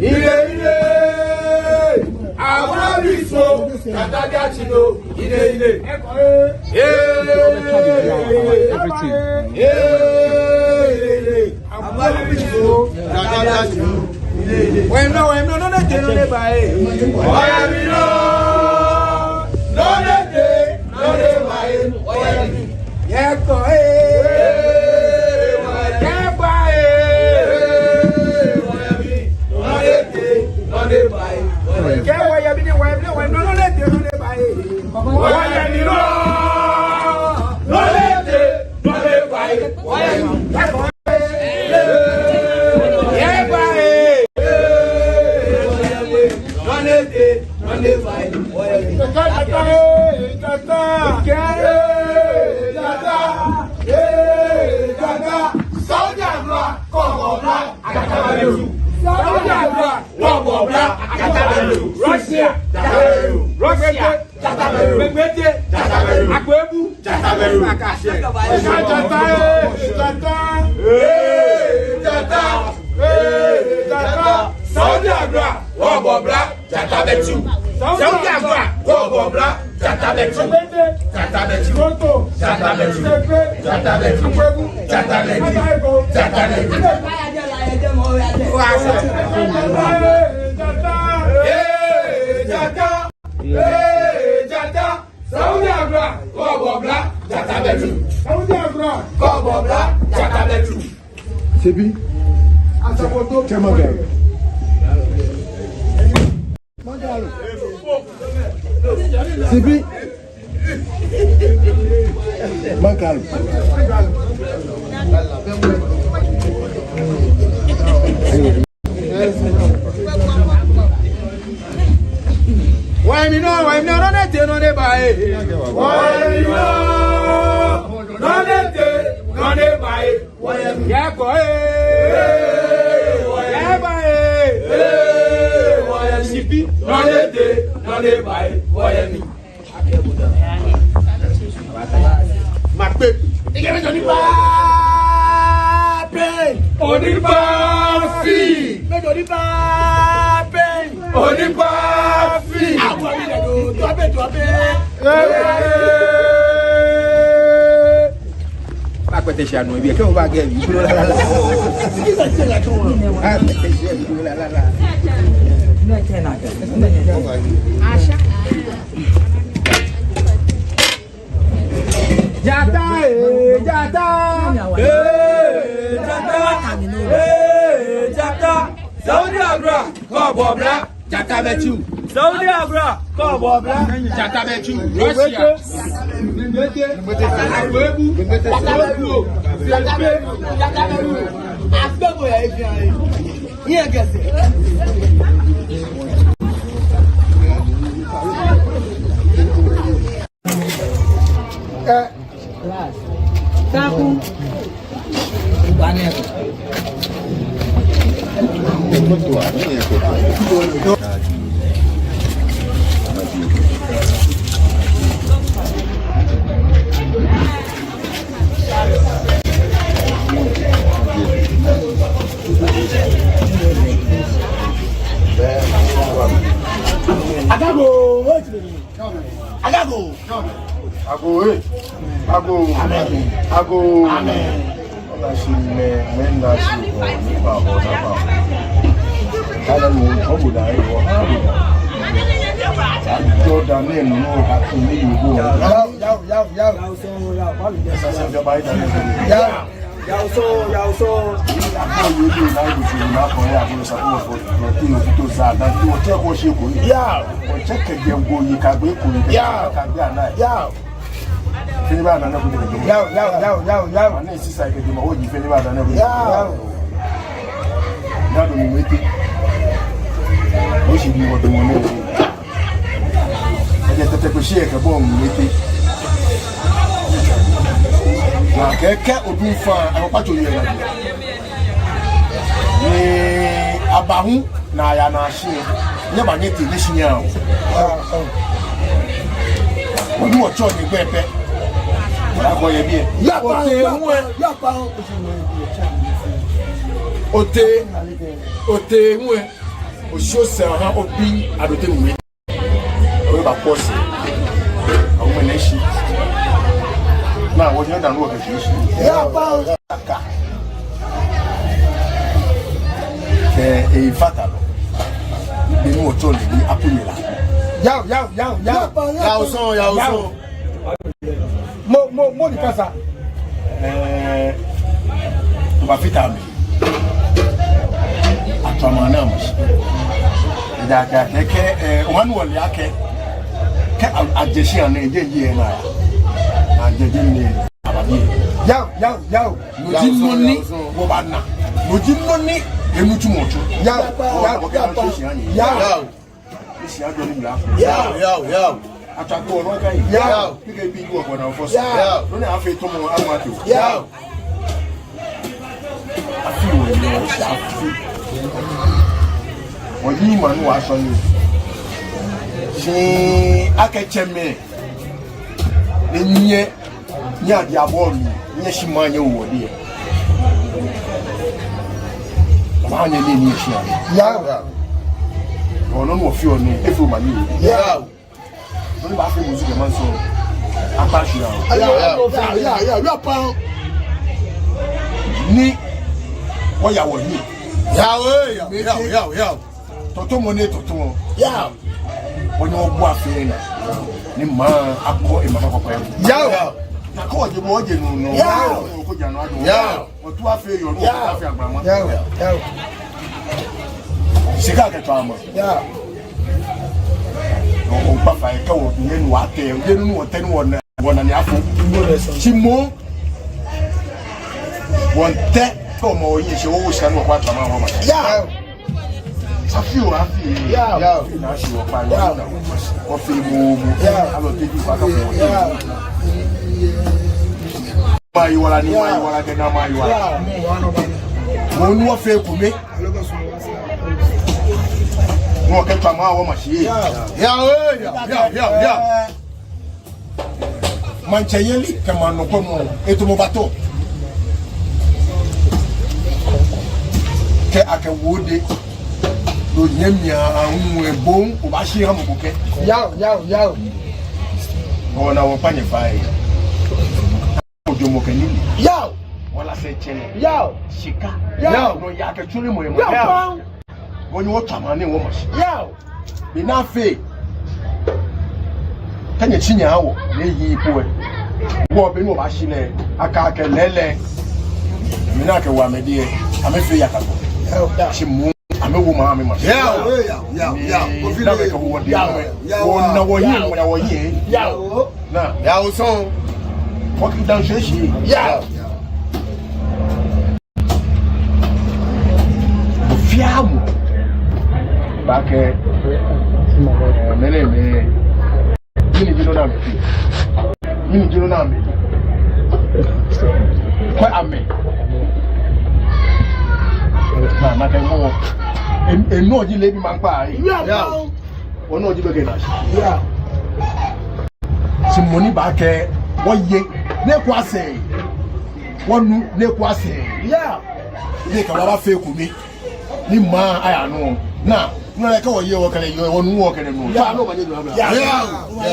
Ire ire. Amabiso. Kataja chino. Ire ire. Everything. Amabiso. Kataja chino. When no, no, they buy it. Why am I no, they buy it. Yeah, go ahead. Buy it. No, they buy it. Yeah, why am I no, they buy it. Why am I no, they buy it. Why am I? Sebi, Magalo. Sebi, Magalo. Why me no, no, they buy it. Why me no, they buy it. Yeah, go ahead. Yeah, buy it. No, they buy it. Why me? My baby. You give me Johnny Papi. Johnny Papi. Johnny Papi. Johnny Papi. Petesha no be ke o ba ge bi la la la petesha bi la la la na tena ka asha jata Saudi Arabia ko bobla jata betu Saudi Arabia ko bobla jata betu Russia Ago. Amen. Finiba na na ko de. Yaw. Na isi sai ke ma oji finiba na na ko. Yaw. Na do mi wete. O shi bi wo do mo ne. E je tete ko shi e ka bo mi wete. Na keke odun fa àwọn pacho ye na. Ni abahu na ya na shi. Nye ba nye ti ni shi nya o. Odun o cho ni pepe. ote mwe o show se ha obi adote mwe o ba pose o mwe neshi na wo nyanda no ka shi ya ba ka e fatalo bi mo to le bi apunila ya so mo di kasa ba fitami atwamana mo da ka ke one wall ya ke ajeshi ana ejeji na ajeji ni ababi yaw nojinoni wo ba na nojinoni emutu moto yaw isi ajo ni bla yaw atako no kai yaw pike bi go go na force yaw no na afi to mo amatu yaw afi wo ni o afi oyi manu wa so ni si akecheme enye nya dia ball nye shimanye wo de ba nya ni shi ya ono no fi oni efu mani ya no ba fi music man so apashi ya pa ni wo ya wo ni ya toto mo ne toto ya wọ́n ní wọ́n bú àfihàn náà ní máa akọ ìmọ̀fẹ́ kọ̀kọ́ ẹ̀. yáà nàkọ́ ọ̀jẹ̀ bọ́ ọ̀jẹ̀ nù nù. yáà wọ́n kó jà nù adùn. yáà wọ́n tún àfihàn yọ̀ ní wọ́n kó àfihàn àgbàmọ́. yáà sika akẹ́tọ̀ àmọ́. yáà wọ́n gbà fà ẹ̀kẹ́ wọ̀ nyẹ́ nu wà á tẹ̀ ẹ̀ nínú wọ́n tẹ́ ní wọ́n nà ní afọ. tí mo wọ́n tẹ́ kọ́ ọmọ òye ṣe wọ́n wò ṣe ní wọ́n kó àtàwọn àwọn ọmọ. yáà afi ya na shi wa pa ya o fi mu alo te bi pa ka mo mai wala ni mai wala ke na mai wala mo nu o fe ku me mo ke pa ma wo ma shi ya manchayeli ke ma no ko mo eto mo bato ke ake wode lo nyemia anwu ebon o ba shi hamu buke yaw ona won panye fai ojo mo kenili yaw wala se chene yaw shika yaw no ya ke tuli mo yaw woni wo tamane wo mo shi yaw bi na fe tanye chinya awo le yi ipo e wo be no ba shi le aka ke lele mi na ke wa medie amefe yakako yaw shi mu ame wo ma ame ma ya o fi le ko wo de o na wo yin na o so o ki dan sheshi ya o fi amu ba ke mele yini jino na me ko ame na ke mo eno ji le bi ma npa ari ya ono ji bege na ya si moni ba ke wo ye ne kwa se wonu ne kwa se ya ile ka wa fe ku mi ni ma aya no na no ka wo ye wo kale yo wonu wo kale no ya no ma ni no ya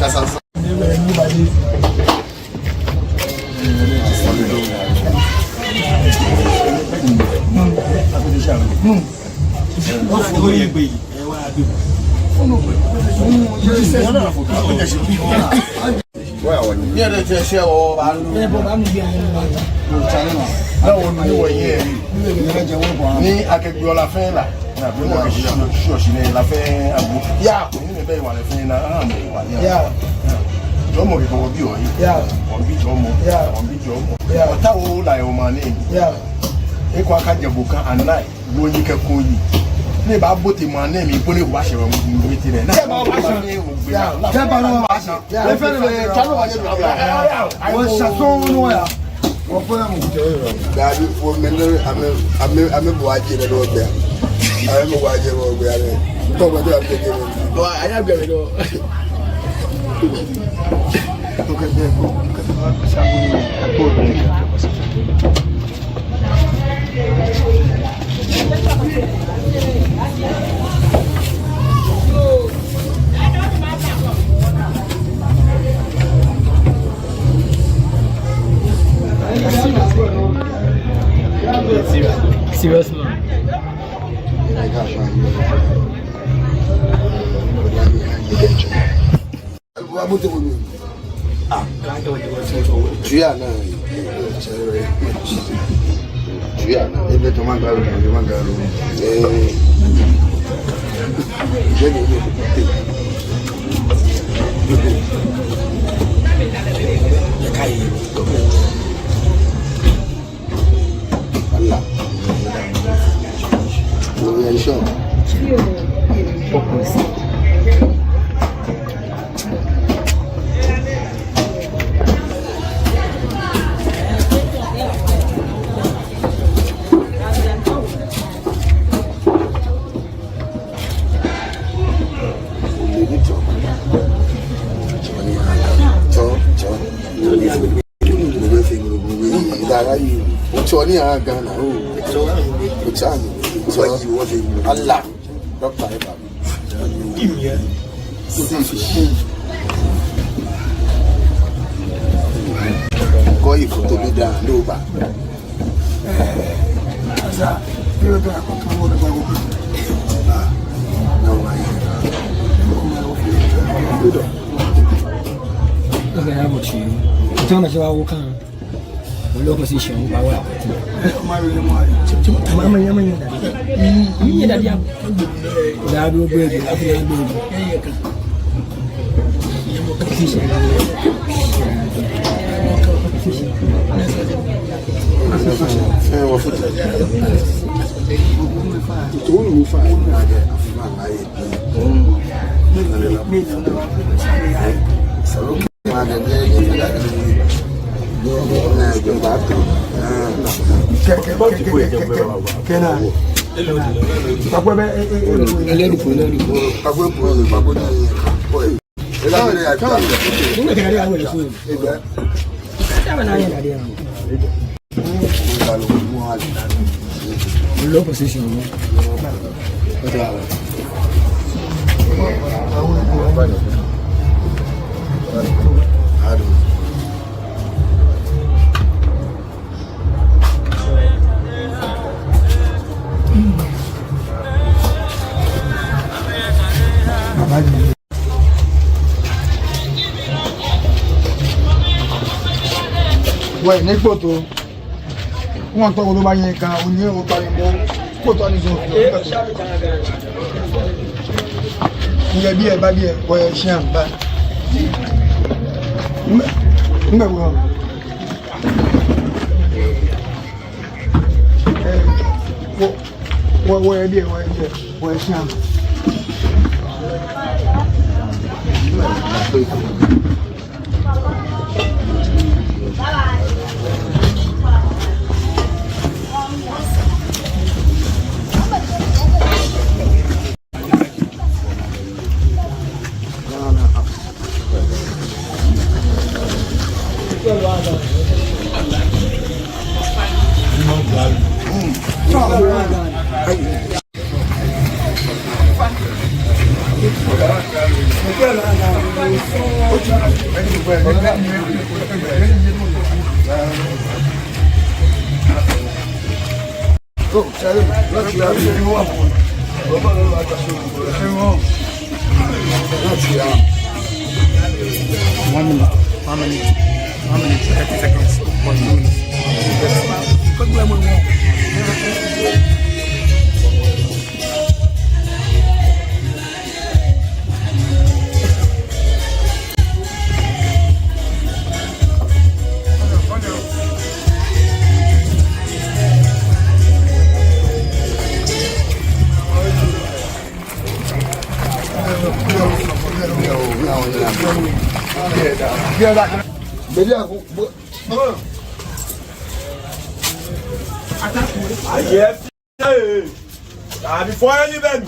sasa ni ba ni ní akẹgbẹ́ ọlá fẹ́ là ní àbúrò ṣọ́ọ̀ṣì ní la fẹ́ àbú yá ní ẹgbẹ́ ìwà rẹ̀ fẹ́ náà àmì ìwà ní àwọn jọmọ kẹkọ wọ bí ọyí wọn bí jọmọ ọ̀tá wo la ẹ̀ ọmọ ní ẹ̀kọ́ akájẹ̀bù kan àná lóyún kẹkọọ yìí ní bá bó ti mọ ní mi bó ní ìwà ṣe wọn mú mi tirẹ̀ náà jẹba ló wà ṣe ẹfẹ rẹ tọlọ wà nínú àbúrò wọn ṣàtún wọn yà wọn fún ẹ mú. dàbí fún mi ní àmì bò wá jẹ lọ́wọ́ gbé àmì bò wá jẹ lọ́wọ́ gbé àmì tó wọn tó wà jẹ jẹ mi. ọ àyà gbẹmí lọ. tó kẹsẹ̀ kó kẹsẹ̀ máa ṣàwọn ní àpò òdòdó. serious man. Ghana, Allah, Doctor go if to be down, no back. Low position, power. Mama, you that young. That will be low position. Ouais, n'est pas tout. On entend qu'on va y aller quand on y est au Parlement. Quand on est il y a bien, pas bien, ouais, chien, bah. Mais bon. Ouais, bien, ouais, chien. How many 30 seconds? 1 minute. Before any then,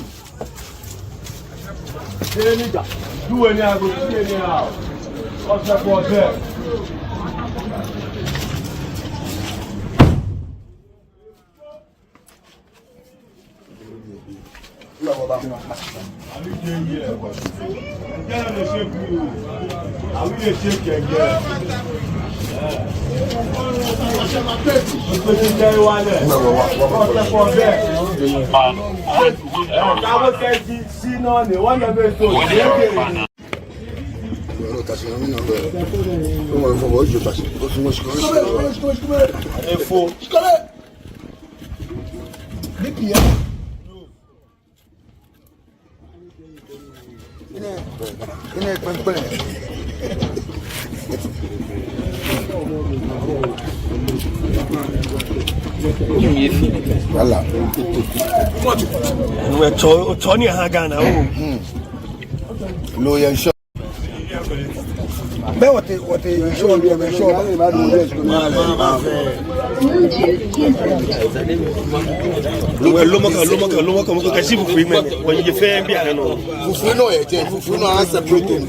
do any other, what's that for there? I will shake you again. Voilà. Tony Hagana. Loyal shop. Ben what you show me be show. Look, kasi vous pouvez même. When you fais bien non. Fufu no e je, fufu no answer protein.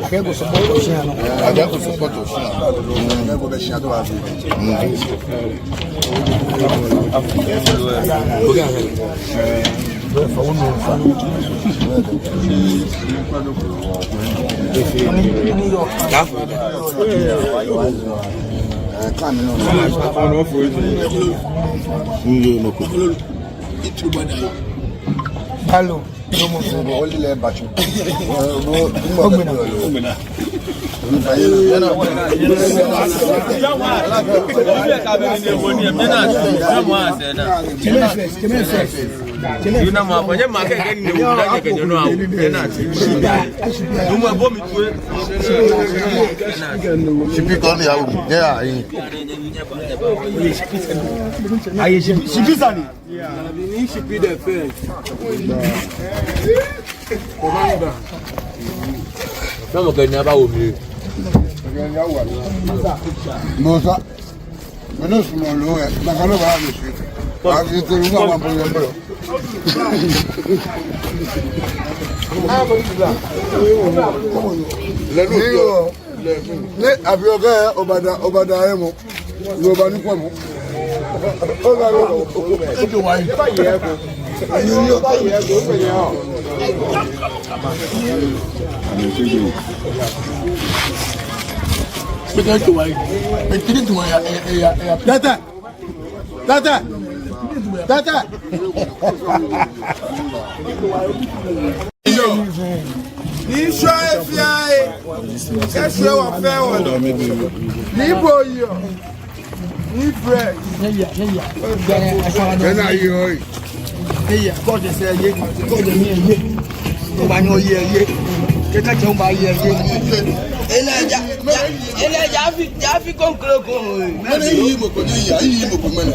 Akego support Oceano. Akego support Oceano. Akego be shia do afi. Hello. Only le bachu. Vamos ganhar para o meu. Moça, menos no lugar, na cara vai no sítio. Aqui tem uma por exemplo. Le avioga obada emo. Lo ba ni kwamo. O ga lo. E jo wa yi. Ba ye ko. Ayo ba ye ko pe ya. Tata. Ni show FIA. Ke show wa fe won. Ni boyo. Ni bread. Gana yo. Eya, God say ye, God me ye. To ba no ye. Ke ta je ba ye. Ela já ficou croco. Mane yi mo ko ni ya, yi mo ko mane.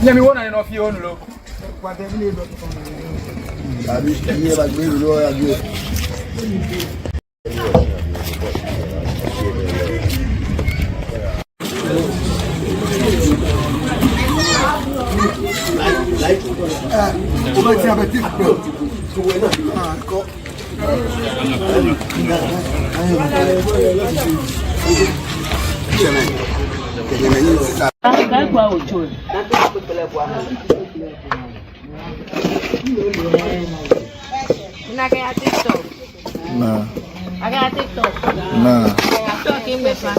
Nyami wona eno fi onu lo. Abi ni ba gbe lo ya gbe. Como é que vai ter? Agak TikTok. Nah. Agak TikTok. Nah. Aku akan bepa.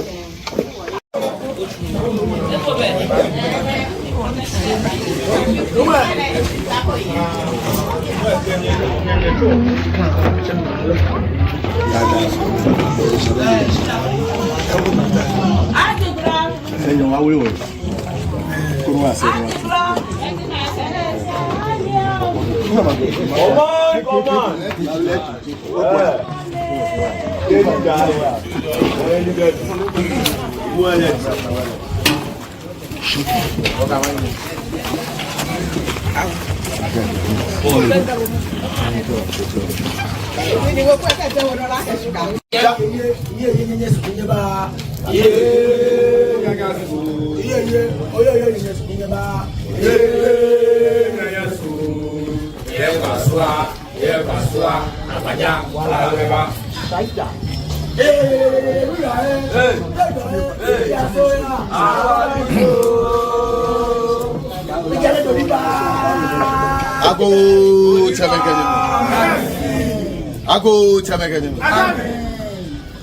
Ago chamekeni.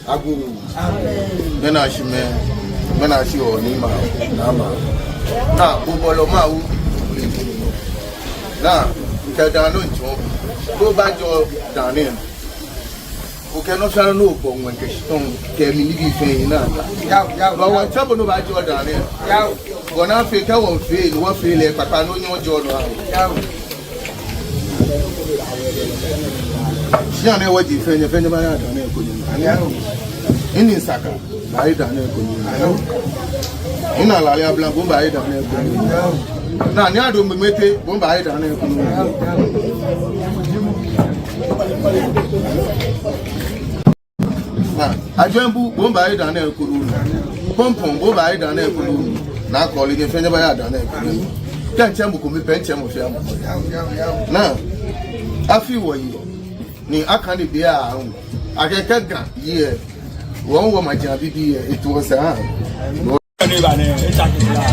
Ago. Mena shi oni ma na ma. Na bobolo ma wu. Na ke dan lo njo. Bo ba jo dan ni. O ke no sha no bo nwen ke shton ke mi ni bi fe na. Ya ba wa chabo no ba jo dan ni. Ya gona fe ka won fe ni won fe le papa no nyo jo no. Ya Siane waji fenye ba ya dane ko ni. Ini saka ba ya dane ko ni. Ina la ya blanc bo ba ya dane ko ni. Na ni ado mmete bo ba ya dane ko ni. Na ajembu bo ba ya dane ko ni. Pompom bo ba ya dane ko ni. Na ko le fenye ba ya dane ko ni. Kan chembu ko mi pen chemu fi am. Na afi wo yi ni akani bia akeka ga ye won wo maja bibi it was ni ba ne e ta ki la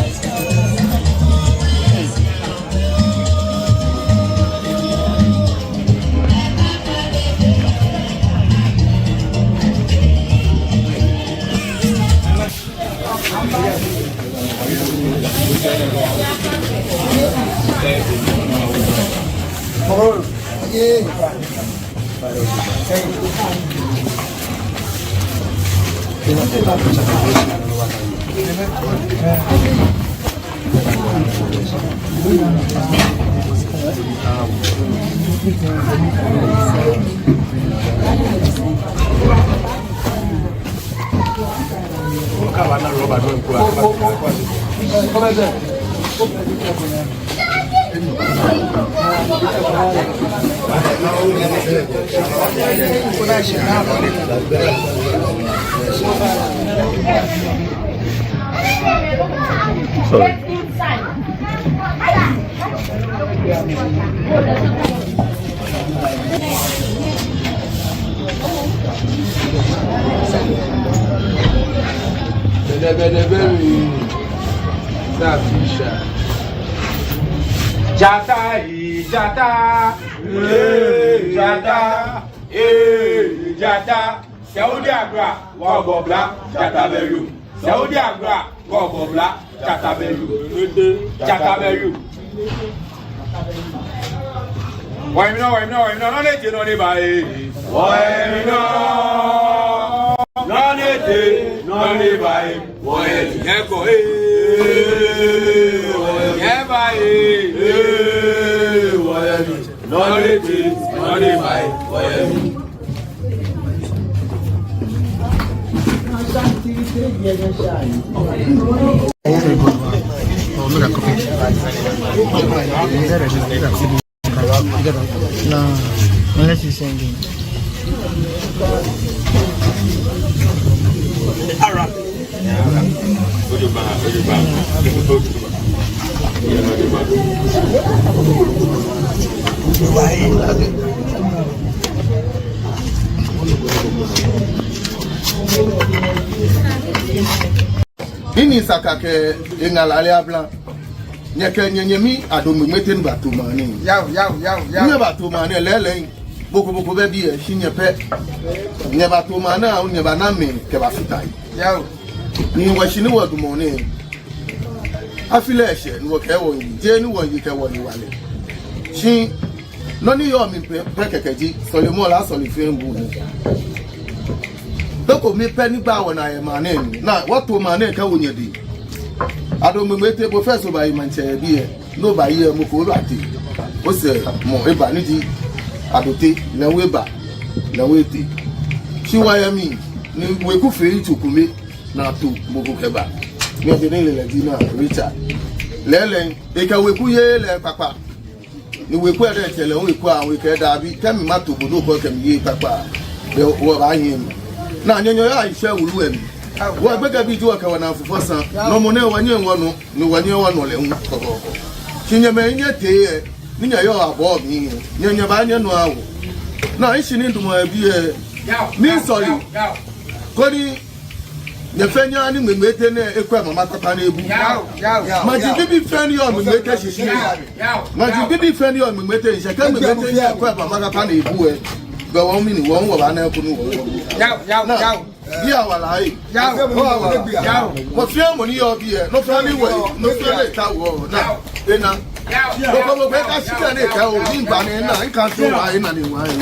Jata, Saudi Agra, Wagobla, Jataberu, Saudi Agra, Wagobla, Jataberu. Why no, let you know the body. Why no, no, the body. Why, Echo, unless you're singing. Ini sakake ingalale abla nyeke nyenyemi adomu meten batumani Yaw nye batumani lele boko be bi e shinye pe nye batumani a nye baname ke bafitai yaw ni wa shini wa dumoni afile ehye ni wo ke wo yi je ni wo yi ke wo ni wale shi no ni yo mi pe kekeji solemo la so le fi nbu doko mi pe nigba won na e mane ni na what to mane ka wo nyedi ado mi mete professor ba imanche bi e no ba ye mo ko ati o se mo e ba ni di adote na we ba na we ti shi wa ya mi ni we ku fe itukume na to mo ko ke ba me de le dina Richard lele e ka weku ye le papa ni weku e de tele on weku a we ka da bi kemi mato bodo ko kemi ye papa de wo ba yin na nyenyo ya ihwe wulu em wo gbega bi ju ka wana fufo san no mo ne wanye wono ni wanye wono le hu kinye me nye te ni nya yo abo mi nyenye ba nye no awo na ishi ni ndumo abi e mi sorry kodi ye fenya ni memete ne ekwa mama tata na ebu ma ji bibi feni o memete shishi ma ji bibi feni o memete shishi ka memete ni ekwa mama tata na ebu e gbe won mi ni won wo ba na ku nu ya wala yi mo fi mo ni yo bi e no fa ni we no fa le ta wo na ena ko be ka shika ne ta o ni ba ne na nka so wa ina ni wa yi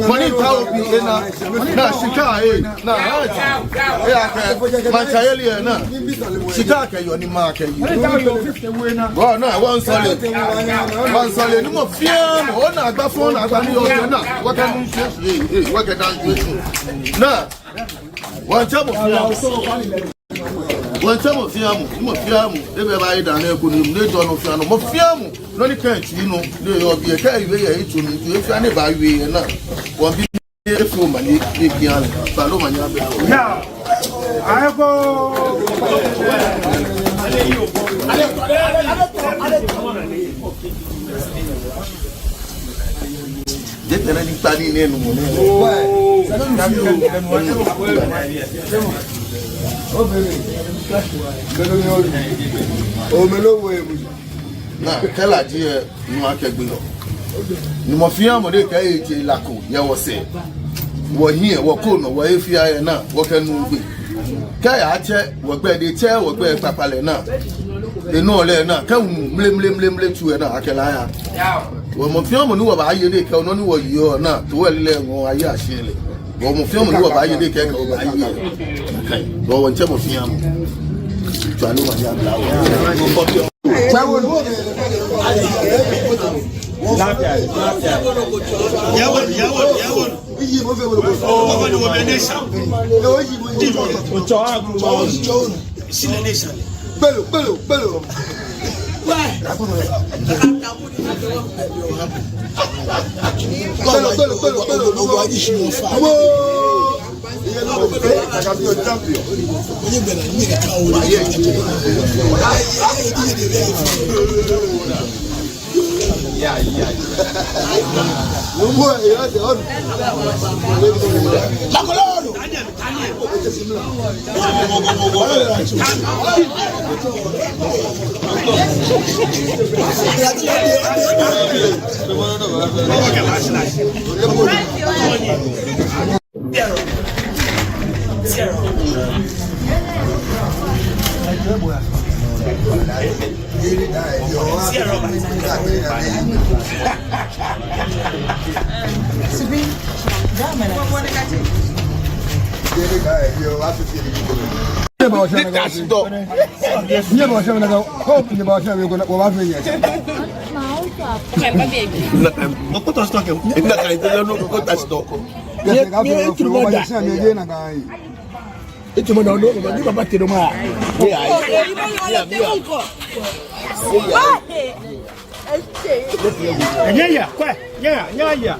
mo ni ta o bi ena na shika e na ya ka ma cha yeli e na shika ka yo ni ma ka yi go na one solid ni mo fi mo na agba fun na agba ni yo na wa ka nu se wa ka dan na one time of fiamu ebe ba ida na eko ni le jo no fiamu mo fiamu no ni kan ti no le yo bi e ka iwe ye itu ni tu e fia ne ba iwe ye na won bi e fu ma ni e kian ba lo ma nya be na ayego je tena ni tani ne no mo ne na kala ji nu akegbe lo ni mo fi amo de ka eje lako ye wo se wo hie wo ko no wo e fi aye na wo kanu gbe ka ya che wo gbe de che wo gbe papale na de no le na ka mle tu e na akela ya wo mo fi amo ni wo ba aye de ka no ni wo yo na to we le won aye asele wo mo fi amo ni wo ba aye de ka wo ba aye wo won che mo fi amo Tuanu manja blau. Jawon. Yawon. Iyi mo fe wo ko. Ko ni wo be nation. O yi mo yi. O cho agru. Sile nation. Belo. Why? Itu mana dulu, ni bapa ti rumah. Ya. Ya. Kuat. Ya. Ya.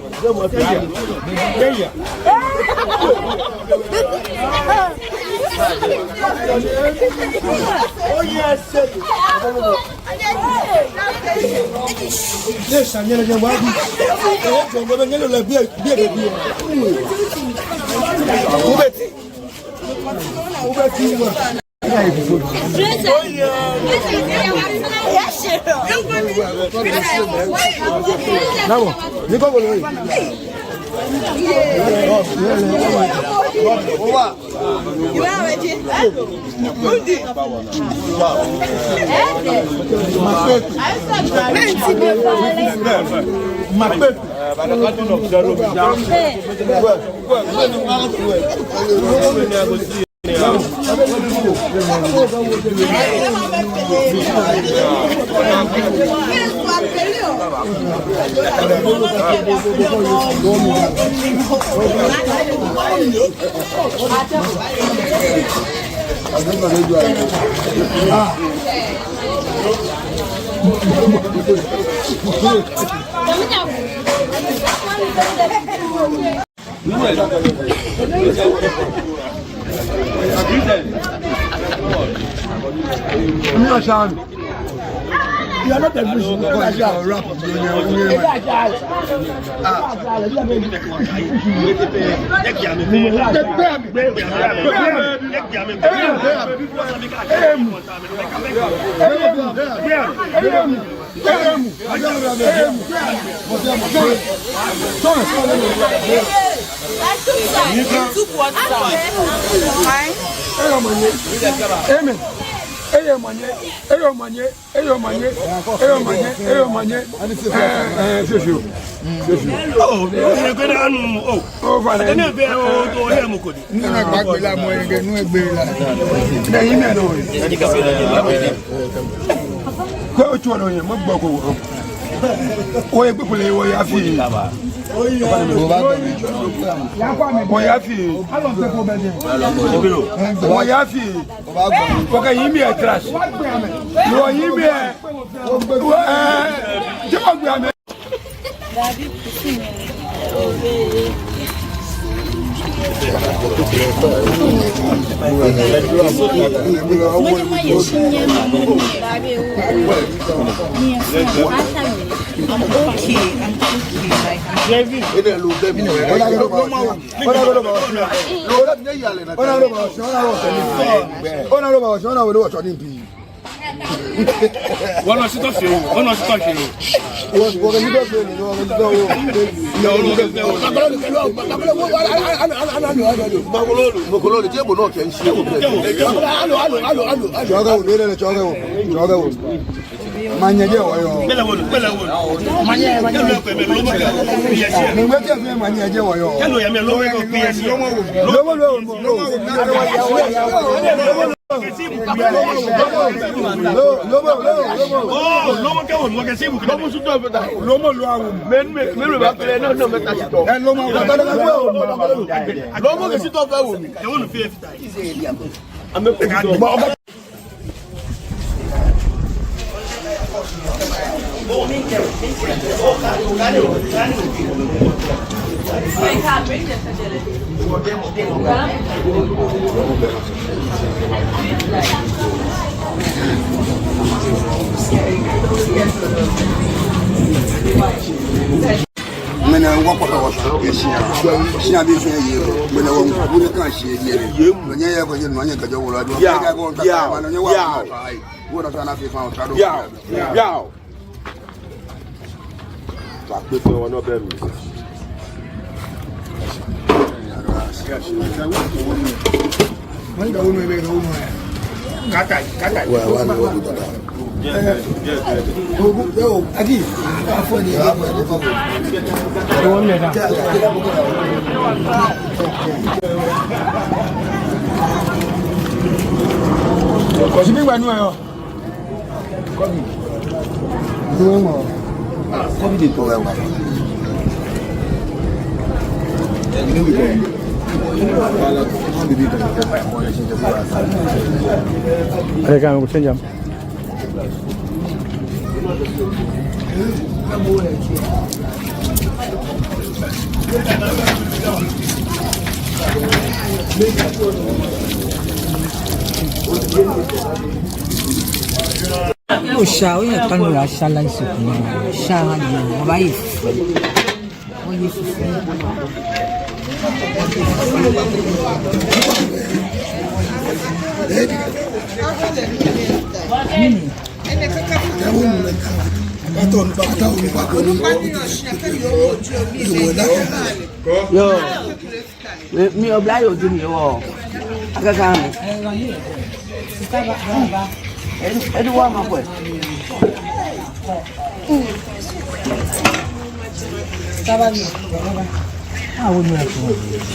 Oh yes. Yes, anya lagi wadi. Jangan banyak lu lebih biar. You are not a musician. You are a rapper. Amen. Eyo manye. Oh, you go down. Oh, fine. Then you be to hear Mukodi. No, na gbagbe la mo yen nu egbe la. Na yin me no. Ko otu ono yen mo gbo ko wo. O egbe ko le wo ya fi. Mo ya fi. Mo ya fi. O ka yin mi e trash. Mo yin mi e. Je mo gbe ame. David One was it off you? One was it off you? Was what you got? When I walk out, she had been here. When I can't see you, when you have a money, you will do. What a son of you found. Yeah. People no baby. When the woman made home, Kata. O chá, olha para no chá lá isso, chá lá não, vai isso. Olha isso. Yo, me oblio de mim, ó. Agora. É do homem, pois. Estava ali. Ah, o meu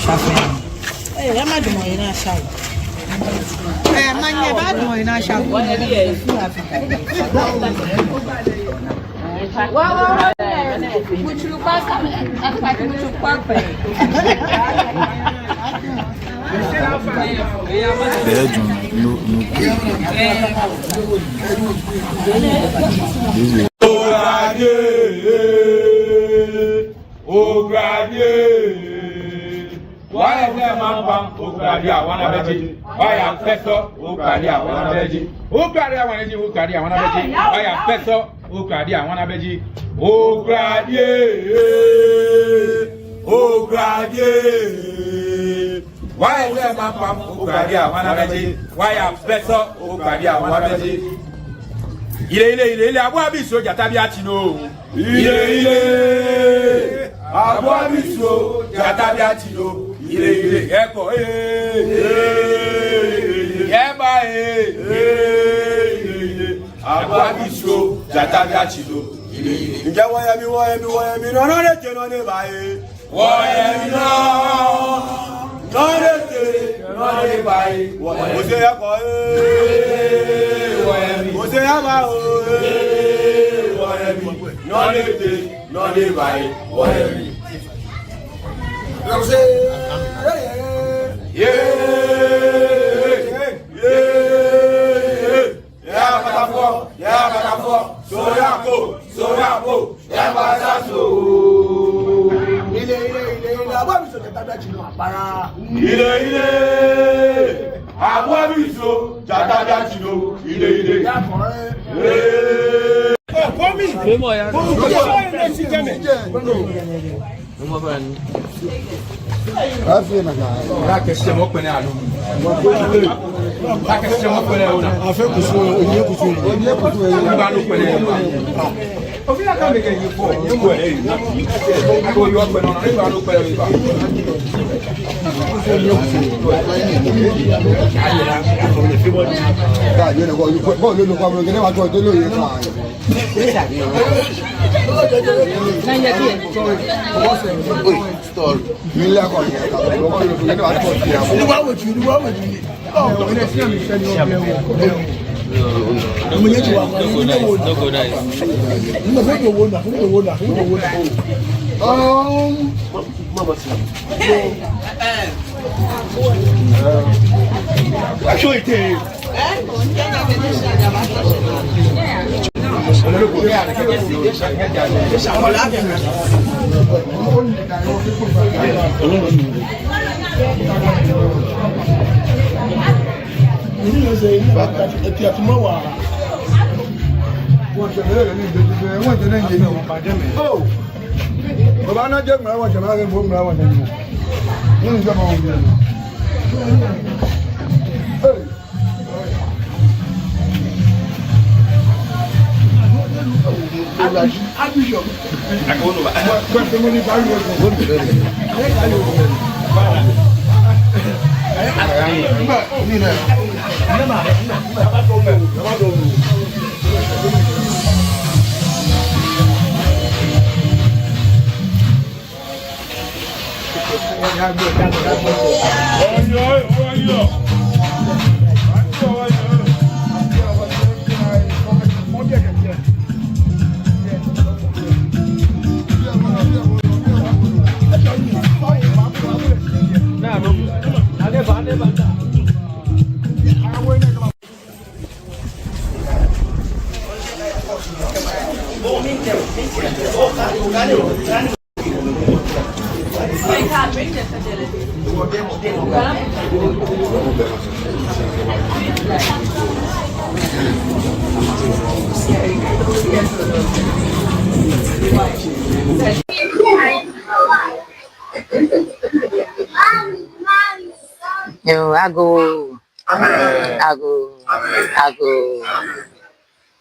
chá. É mais de manhã na chá. É, amanhã vai de manhã na chá. Il aboa biso jatabi atino. Il aboa biso jatabi atino. Il eko yeba aboa biso jatabi atino. Nja wayami no no ne te no ne bae. Wayami no ne te no ne bae. Ose yako Ose yaba non ne vai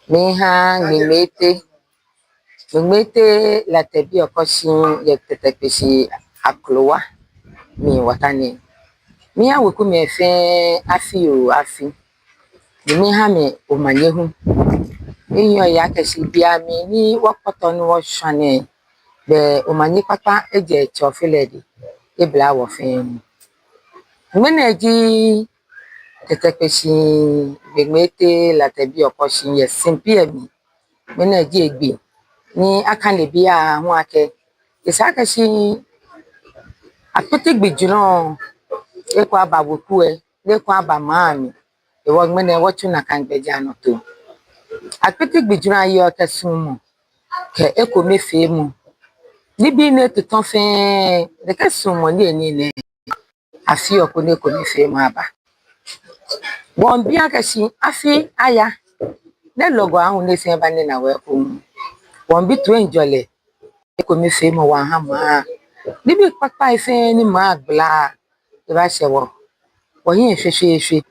Miha ngimete la tebi okoshin ye tetekesi aklowa mi watani miha weku me fe afi miha me omanyehu eyo ya kesi bia mi ni wapoto ni wo hwane be omanye papa eje chofiledi ebla wo fe meneji tetekesi ngimete la tebi okoshin ye simpiemi meneji egbe ni aka ne bia ho ake isaka shi apete gbejuno ekwa abawoku lekwa abamami ewo gbene wotu na kan gbeja no to apete gbejuno ayo kasumu ke ekomefe mu nibi ne teton fe de kasumu ni afi okone ekomefe mu aba won bia kashi afi aya ne logo ahụ na-esi ebe anyị na wee kwụ won bi to enjole ko mi fe mo wa ha ma nibi papa ife ni ma gbla e ba se wo yin hwehwehwe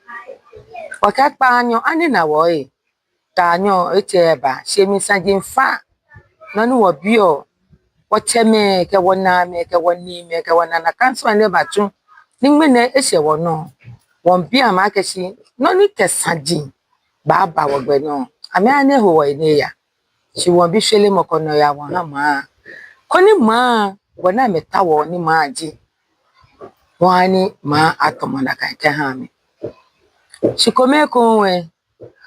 o ka pa anyo ani na wo ta anyo eche eba se mi sanje mfa na nu wo bi o wo cheme ke wona me ke woni me ke wona na kanso ne ba tu ni mene e se wo no won bi ama keshi no ni kesaji baba wo gbe no ami ane ho wo ni ya si won bi hwele mokono ya won ha ma koni ma wona meta wo ni ma ji wani ma atomana kan ke ha mi si kome ko we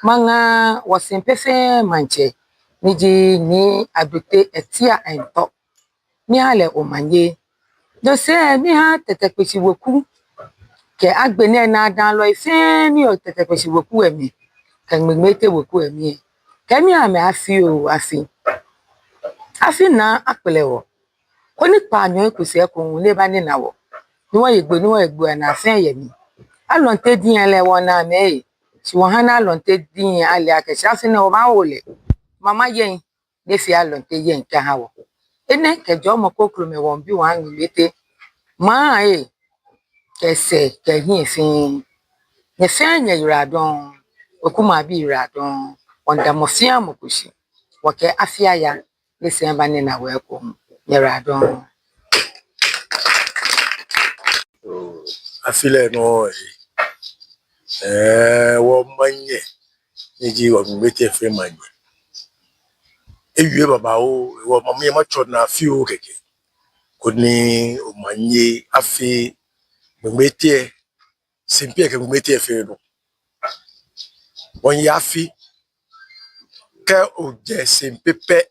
manga wo simpefe manche ni ji ni abute etia ento ni ale o manye do se mi ha tete pesi woku ke agbene na dan lo ife ni o tete pesi woku emi kan megmete woku emi kemi ame afi o afi na apelewo koni pa anyo ekusi ekun le ba ni nawo ni won yegbe na afen yemi alonte din ele wona me si won hana alonte din ale akese afi na o ma wole mama yen de fi alonte yen ka hawo ene kejo mo kokro me won bi wan mete ma kese ke hin fin ne fe nya yuradon okuma bi yuradon onda mo fia mo kushi woke afia ya lese ba ni na we ko yuradon afile no wo manye niji wo mbete fe manye ewie baba o wo mamu ma cho na afi o keke koni o manye afi mbete simpie ke mbete fe no won ya afi ke o je simpepe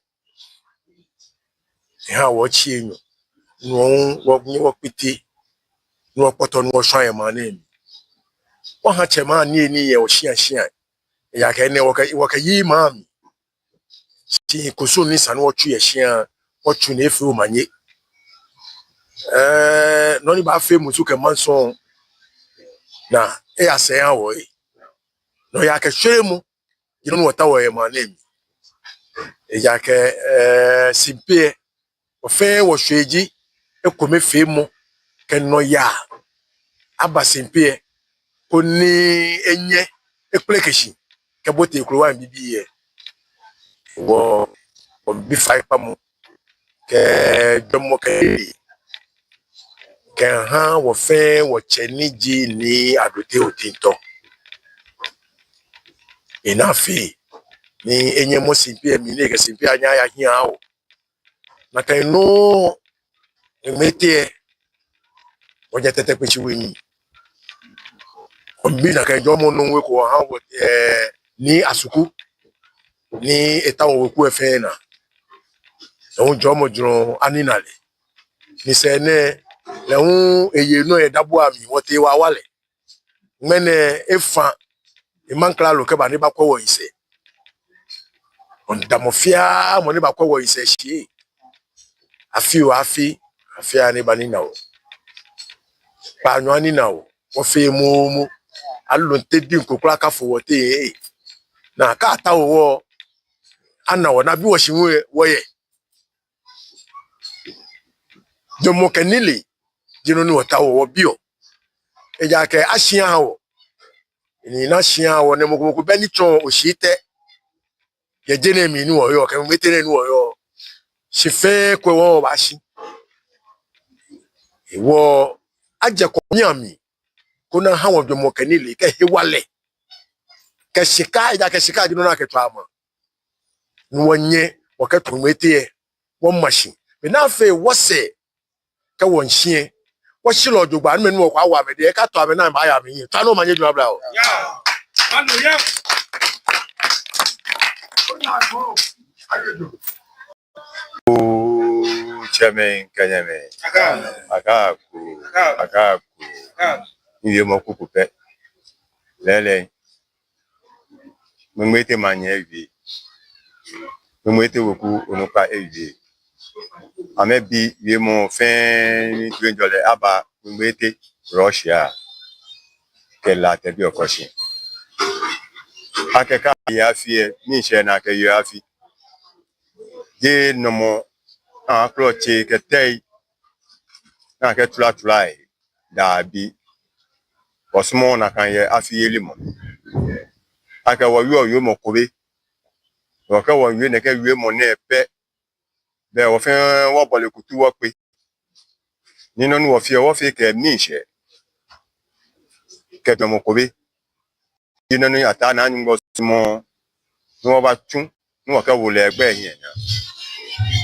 ha wo chi enyo no wo piti no poto no hwan ma na emi wo ha chema ni ye o hia ya ka ne wo ka yi ma mi ti kuso ni san wo twu ye hia wo twu na efi o manye no ni ba fe musu ke manso na ase ya wo no ya ka hwere mu yino no wata wo ye ma na emi ya ka simpie o fe wo hweji ekomefe mu ke no ya aba simpie oni enye eklekeshi ke bote ekrowa bibi ye wo bi fai pamu ke domo ke ha wo fe wo cheniji ni adote otinto inafi ni enye mo simpie mi ne ke simpie anya ya hia o na kai no emete oje tete pechi weni ombi na kai jomo no we ko ha wo ni asuku ni etawo weku efe na o jomo juro aninale ni se ne le hu eye no e dabo ami wote wa wale mene efa imankla lo ke ba ni ba kwa wo ise on damofia mo ni ba kwa wo ise shi afi ani ba ni na o pa nyo ani na o wo fe mu alonte din kokura ka fo wote na ka ta wo ana wo na bi wo shinwe wo ye jomo kenili jino ni wota wo bio eja ke ahia wo ni na ahia wo ne mokomo be ni chon ohite ye jene mi ni wo yo ke metere ni wo yo se fe ko wo ba shi wo aje ko nyami kuna ha wo jomo kenili ke hewale ke shika eja ke shika jino na ke twama nwonye wo ke tumete wo machine me na fe wo se ka won hie wo shilo odugba nme nu kwa awa me de ka to ame na ma ya me yin twa no manye dwuma bra o ya anu ya Chairman Kanyame, Akaku, Yomokupe, Lele, Mumete Manyevi, Mumete Woku, Unuka Evi. I may be Yemo Fan, Dwindle Abba, Mumete, Russia, Kela Tebio Koshi. Akeka Yafi, Nisha Naka Yafi. Ye no more. Cloche que tay na que tula da bi osmo na kan ye afiyeli mo aka wo yo mo kobe wo ka wo yo ne ka wi mo na epe be wo fe wo bole kutu wo pe ni no wo fi ke mi se ke to mo kobe ni no ata na ngo mo no ba tun no ka wo le egbe yin na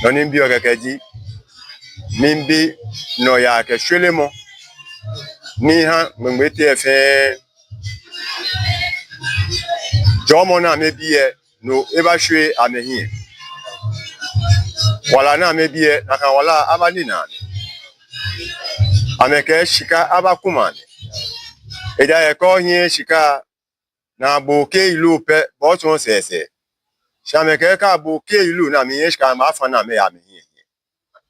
no ni bi o kekeji Mimbi no ya ke shwelemo ni ha mwete fe jomo na mebie no eba shwe amehi wala na mebie na kan wala abani na ameke shika abakumane eja e ko hin shika na boke ilu pe bo tun sese shameke ka boke ilu na mi shika ma fa na me ya mi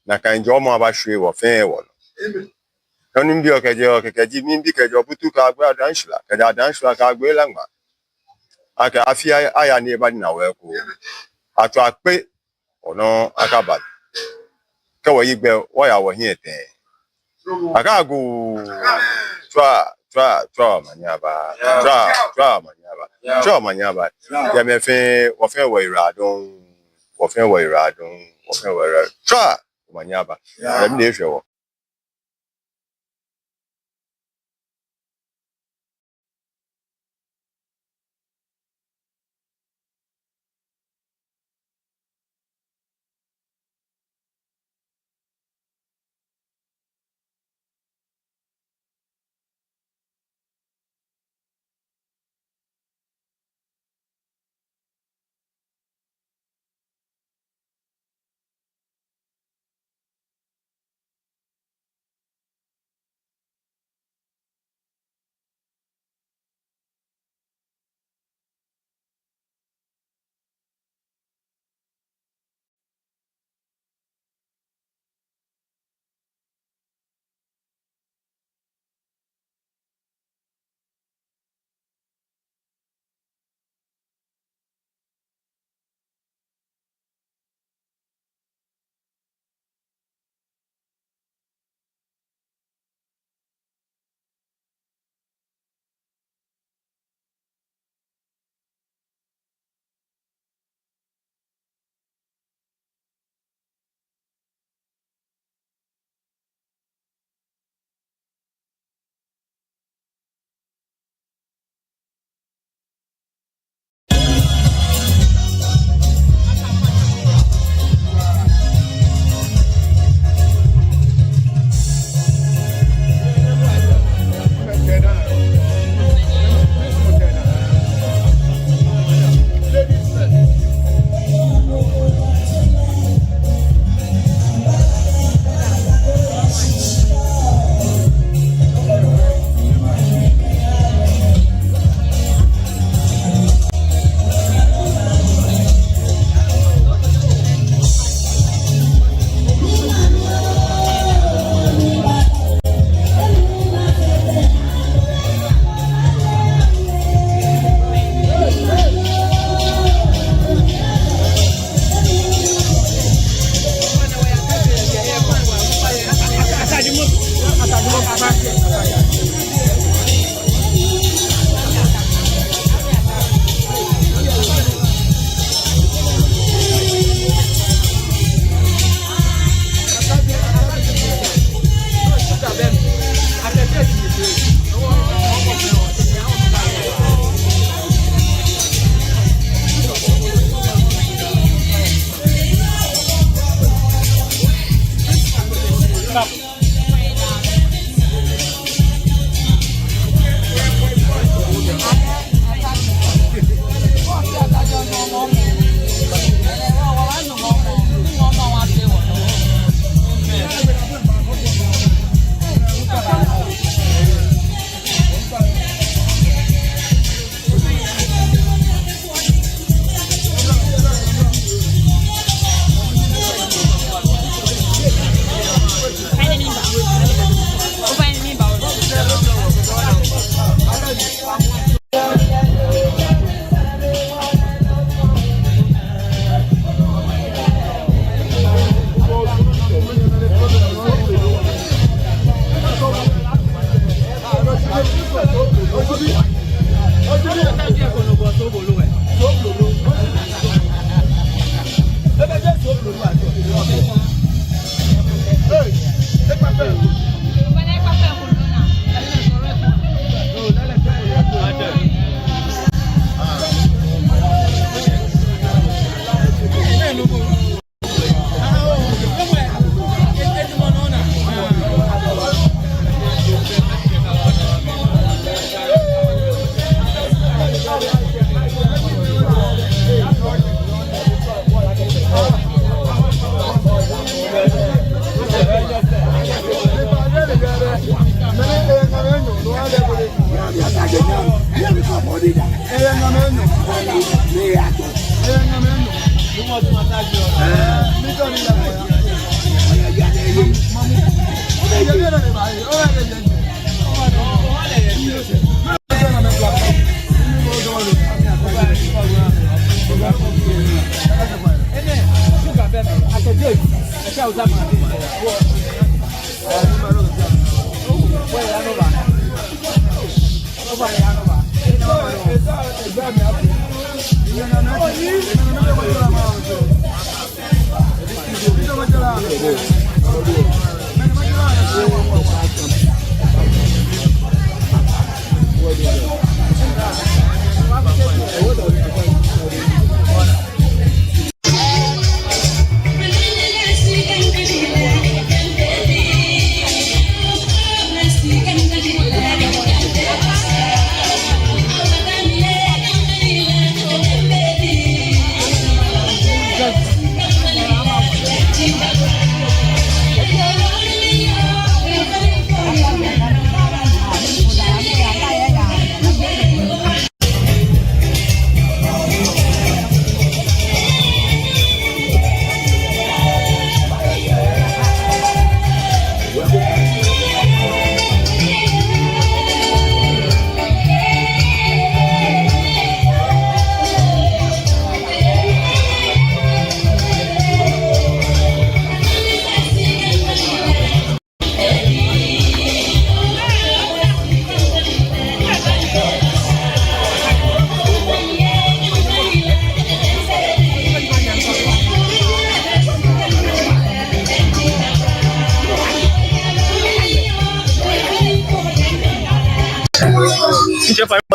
na kan jomo abashwe wo fe wo no nimbi okeji mimbi kejo butu ka gba danshula keja danshula ka gbe langba aka afia aya ni eba na we ko atu ape ono akaba ke wo yigbe wo ya wo hin ete aka go twa manyaba ya me fe wo iradun twa Manyaba. Let me show.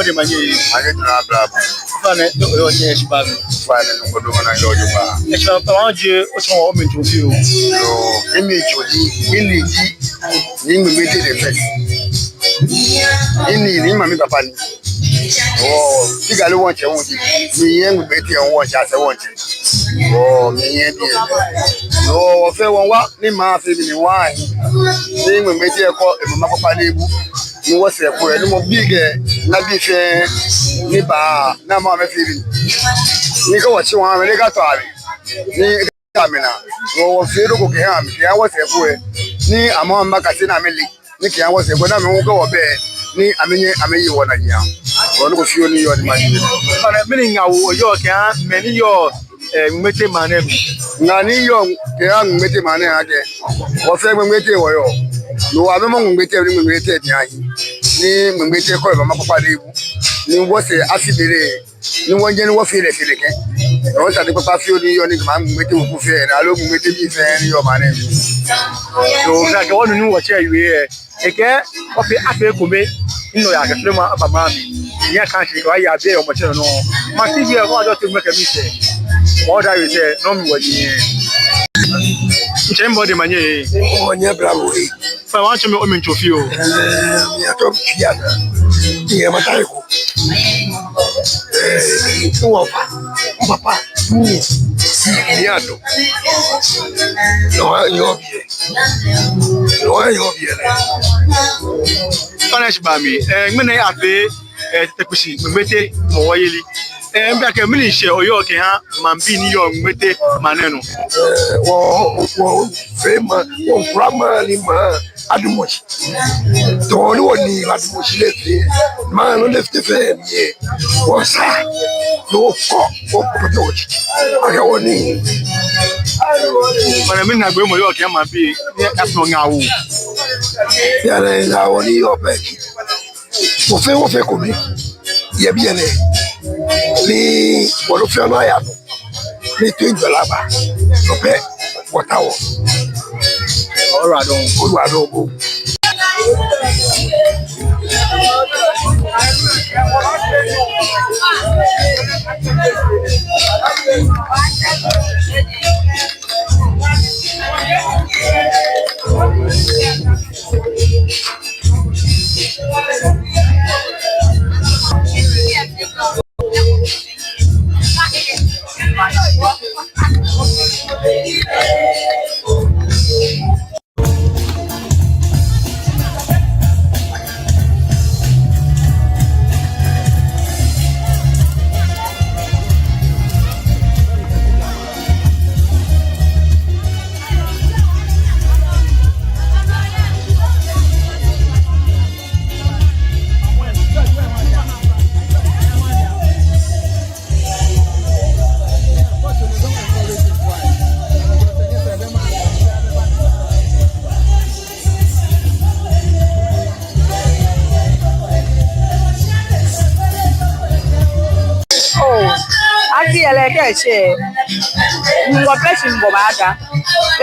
de manye ane tuna bla fane yo nye shiba fane ngodo mana yo juba e shiba pa wanje o so o min tofi o yo emi jodi ini ji ni mi mete de fe ini ni mami papa ni oh diga lo won che won ji mi yen mi mete won cha se won ji oh mi yen bi no o fe won wa ni ma fe mi ni wa ni mi mete e ko e mama papa lebu ni wo se ko e ni mo big na bi fe ni ba na ma me fi bi ni ko wa chi wa me ka to ari ni amina wo fe ro ko ke ha mi ya wo se ko e ni amo mba ka se na me li ni ke ya wo se ko na me wo ko wo be ni amenyi wo na ya wo no ko fi oni yo ni ma ni fane mi nga wo yo ke ha me ni yo ngmete mane na ni yo ke ha ngmete mane ha ke wo fe ngmete wo yo no wa me mo ngmete ni ngmete ti ayi ni ngmete ko ba ma papa de ibu ni wo se afibere ni won je ni wo fi le ke o ta de papa fi oni yo ni ma ngmete wo ku fe na lo ngmete bi fe ni yo mane so na ke wonu ni wo che iwe eke o fi afi ko me ino ya ke ma aba ma mi ya kan shi ko ya be o mo che no ma ti bi e ko ajo ti me ke mi se o da we se no mi wo ni Chembo de manye o nye bravo e fa wa chome o min tofi o mi ato fiana ni ma tai ko o papa ni si niado no yo bie Fanish ba mi ngmene afi tekushi ngmete mo wayeli mbia ke mini she oyo ke ha mambi ni yo ngmete manenu wo fema wo grama ni ma adumochi to ni woni adumochi le fe ma no le fe mi wo sa no ko o prodochi aga woni mana mini na gbe mo yo ke mambi ni aso ngawo ya na woni yo pe wo fe ko mi ye bi ene ni wọ́n fi ọ̀nà àyàtọ̀ ní tó ìjọlábà lọ́pẹ́ wọ́táwọ̀ Oluwadon. Che ngo pesi ngo bada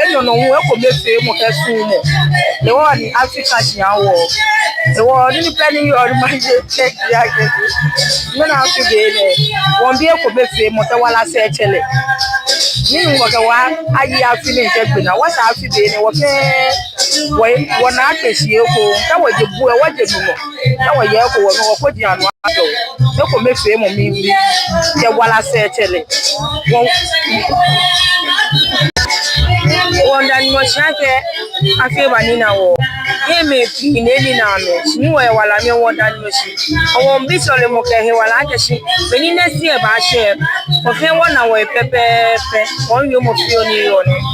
eno no we ko mefe mo kesu mo e wo ni Africa jiawo e wo ni planning your mind check ya ke no na fi be le won bi e ko mefe mo te wala se chele ni ngo ke wa ayi afi ni nke gbe na wa sa afi be ni wo fe wo na akesi e ko ka wo je bu e wo je numo ka wo ye ko wo no ko ji anu ado e ko mefe mo mi bi te wala se chele wanda ni mochake afeba nina wo yeme pineli na me ni wo wala me wanda ni mochi awon bi so le mo ke he wala ke shi beni na si e ba she o fe wona wo pepepe won yo mo fi oni yo ni